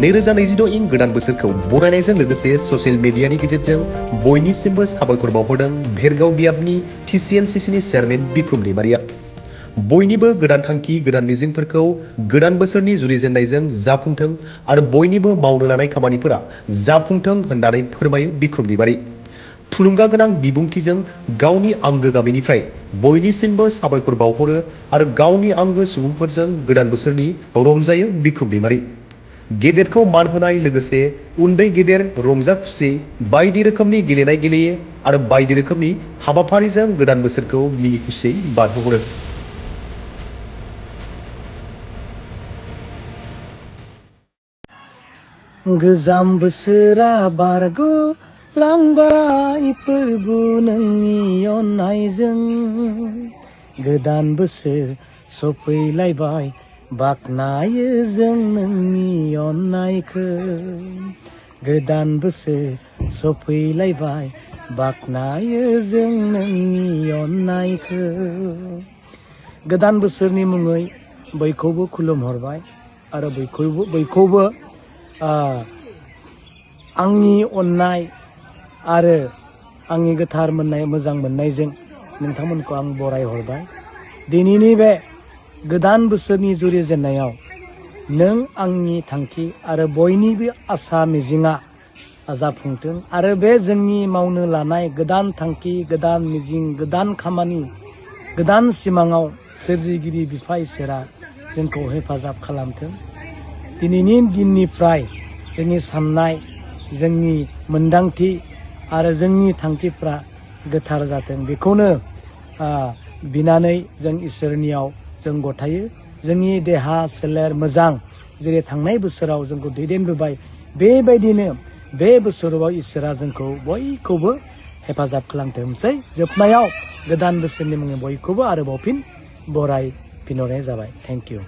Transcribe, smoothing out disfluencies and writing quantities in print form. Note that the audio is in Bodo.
2026 इं गोदान बोसोरखौ बरायनायजों लोगोसे ससियेल मिडियानि गेजेरजों बयनिसिमबो साबायखर बावहरदों भेरगाव बियाबनि TCLCCनि चेयारमेन बिक्रम दैमारिया। बयनिबो गोदान थांखि गोदान मिजिंफोरखौ गोदान बोसोरनि जुरिजेननायजों जाफुंथों आरो बयनिबो मावनो लानाय खामानिफोरा जाफुंथों होननानै फोरमायो बिक्रम दैमारि। थुलुंगा गोनां बिबुंथिजों गावनि आंगो गामिनिफ्राय बयनिसिमबो साबायखर बावहरो आरो गावनि आंगो सुबुंफोरजों गोदान बोसोरनि रंजायो बिक्रम दैमारि। गेदेरखौ मान होनाय लोगोसे उन्दै गेदेर रंजा खुसि बायदि रोखोमनि गेलेनाय गेलेयो आरो बायदि रोखोमनि हाबाफारिजों गोदान बोसोरखौ मिनि खुसियै बारहोहरो। गोजाम बोसोरा बारग'लांबाय फोरबु नोंनि अननायजों गोदान बोसोर सफैलायबाय बाख्नायो जों नोंनि अननायखौ गोदान बोसोर सफैलायबाय बाख्नायो जों नोंनि अननायखौ। गोदान बोसोरनि मुङै बयखौबो खुलुमहरबाय आरो बयखौबो आंनि अननाय आरो आंनि गोथार मोजां मोननायजों नोंथांमोनखौ आं बराय हरबाय। दिनैनि बे गोदान बोसोरनि जुरिजेननायाव नों आंनि थांखि आरो बयनिबो आसा मिजिंआ जाफुंथों आरो बे जोंनि मावनो लानाय गोदान थांखि गोदान मिजिं गोदान खामानि गोदान सिमाङाव सोरजिगिरि बिफा इसोरा जोंखौ हेफाजाब खालामथों। दिनैनि दिननिफ्राय जोंनि साननाय जोंनि मोनदांथि आरो जोंनि थांखिफ्रा गोथार जाथों बेखौनो बिनानै जों इसोरनियाव जों गथायो। जोंनि देहा सोलेर मोजां जेरै थांनाय बोसोराव जोंखौ दैदेनबोबाय बेबायदिनो बे बोसोराव इसोरा जोंखौ बयखौबो हेफाजाब खालामथोंसै। जोबनायाव गोदान बोसोरनि मुङै बयखौबो आरोबाव फिन बराय फिनहरनाय जाबाय। Thank you.